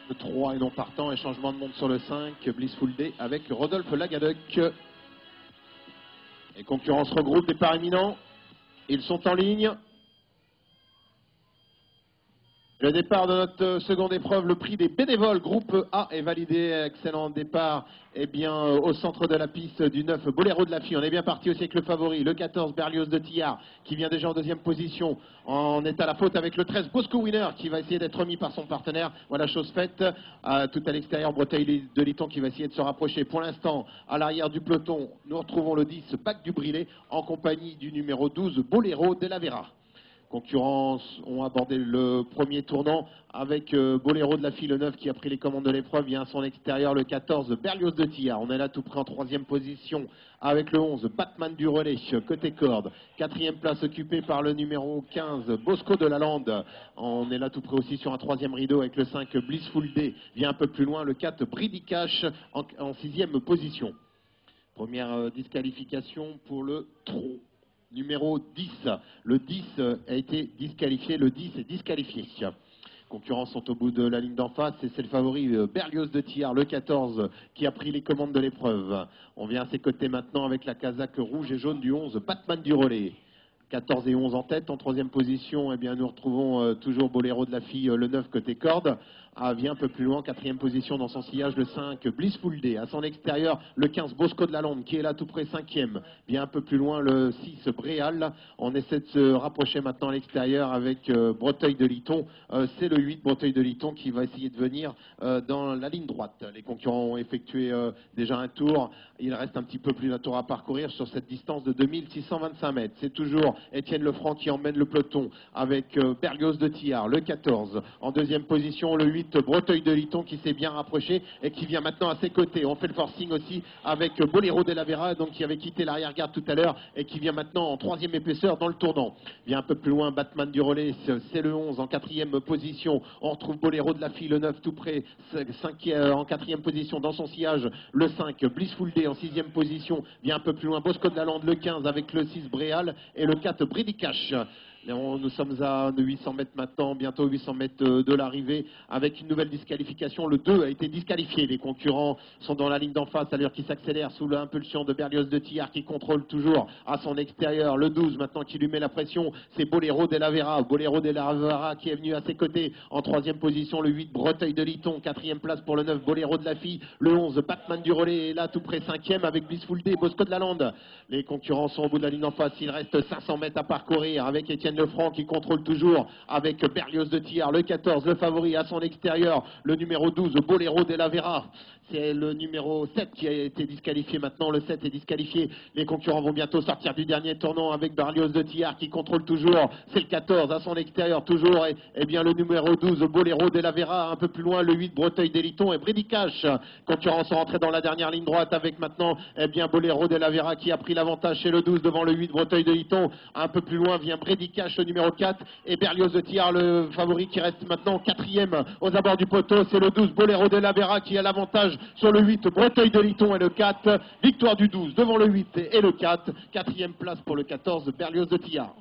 Le 3 et non partant et changement de monte sur le 5, Blissful Day avec Rodolphe Lagadec. Les concurrents se regroupent, départ imminent. Ils sont en ligne. Le départ de notre seconde épreuve, le prix des bénévoles, groupe A est validé. Excellent départ. Eh bien, au centre de la piste du 9, Boléro de la Fille. On est bien parti aussi avec le favori, le 14, Berlioz de Tillard, qui vient déjà en deuxième position. On est à la faute avec le 13, Bosco Winner, qui va essayer d'être remis par son partenaire. Voilà, chose faite. Tout à l'extérieur, Breteuil de Liton qui va essayer de se rapprocher. Pour l'instant, à l'arrière du peloton, nous retrouvons le 10, Bac du Brillet, en compagnie du numéro 12, Boléro de la Vera. Concurrents ont abordé le premier tournant avec Boléro de la Fille, le 9 qui a pris les commandes de l'épreuve. Vient à son extérieur le 14, Berlioz de Tillard. On est là tout près en troisième position avec le 11, Batman du Relais, côté corde. Quatrième place occupée par le numéro 15, Bosco de la Lande. On est là tout près aussi sur un troisième rideau avec le 5, Blissful Day. Vient un peu plus loin le 4, Bridicash en sixième position. Première disqualification pour le trot. Numéro 10. Le 10 a été disqualifié. Le 10 est disqualifié. Concurrents sont au bout de la ligne d'en face et c'est le favori Berlioz de Tillard, le 14, qui a pris les commandes de l'épreuve. On vient à ses côtés maintenant avec la casaque rouge et jaune du 11, Batman du Relais. 14 et 11 en tête. En troisième position, eh bien, nous retrouvons toujours Boléro de la Fille, le 9 côté corde. Vient un peu plus loin, quatrième position dans son sillage, le 5, Blissful Day. À son extérieur, le 15, Bosco de la Lande, qui est là tout près, cinquième. Vient un peu plus loin, le 6, Bréal. On essaie de se rapprocher maintenant à l'extérieur avec Breteuil de Liton. C'est le 8, Breteuil de Liton, qui va essayer de venir dans la ligne droite. Les concurrents ont effectué déjà un tour. Il reste un petit peu plus d'un tour à parcourir sur cette distance de 2625 mètres. C'est toujours Étienne Lefranc qui emmène le peloton avec Berlioz de Tillard, le 14. En deuxième position, le 8, Breteuil de Liton qui s'est bien rapproché et qui vient maintenant à ses côtés. On fait le forcing aussi avec Boléro de la Vera, donc qui avait quitté l'arrière-garde tout à l'heure et qui vient maintenant en troisième épaisseur dans le tournant. Vient un peu plus loin, Batman du Relais, c'est le 11 en quatrième position. On retrouve Boléro de la Fille, le 9 tout près, en quatrième position dans son sillage, le 5, Blissful Day en sixième position. Vient un peu plus loin, Bosco de la Lande, le 15 avec le 6, Bréal et le 4, Bridicash. Nous sommes à 800 mètres maintenant, bientôt 800 mètres de l'arrivée, avec une nouvelle disqualification. Le 2 a été disqualifié. Les concurrents sont dans la ligne d'en face, à l'heure qui s'accélère sous l'impulsion de Berlioz de Tillard, qui contrôle toujours à son extérieur. Le 12 maintenant qui lui met la pression, c'est Boléro de la Vera. Boléro de la Vera qui est venu à ses côtés en troisième position. Le 8, Breteuil de Liton, quatrième place pour le 9, Boléro de la Fille. Le 11, Batman du Relais est là tout près, cinquième avec Blissful Day, Bosco de la Lande. Les concurrents sont au bout de la ligne d'en face. Il reste 500 mètres à parcourir avec Étienne Lefranc qui contrôle toujours avec Berlioz de Tillard, le 14, le favori à son extérieur, le numéro 12, Boléro de la Vera. C'est le numéro 7 qui a été disqualifié maintenant, le 7 est disqualifié. Les concurrents vont bientôt sortir du dernier tournant avec Berlioz de Tillard qui contrôle toujours, c'est le 14 à son extérieur toujours, et bien le numéro 12, Boléro de la Vera, un peu plus loin, le 8, Breteuil de Liton et Bridicash. Concurrents sont rentrés dans la dernière ligne droite avec maintenant, eh bien Boléro de la Vera qui a pris l'avantage chez le 12 devant le 8, Breteuil de Liton. Un peu plus loin vient Bridicash, le numéro 4, et Berlioz de Tillard, le favori qui reste maintenant quatrième aux abords du poteau. C'est le 12, Boléro de la Vera qui a l'avantage sur le 8, Breteuil de Liton et le 4. Victoire du 12 devant le 8 et le 4. Quatrième place pour le 14, Berlioz de Tillard.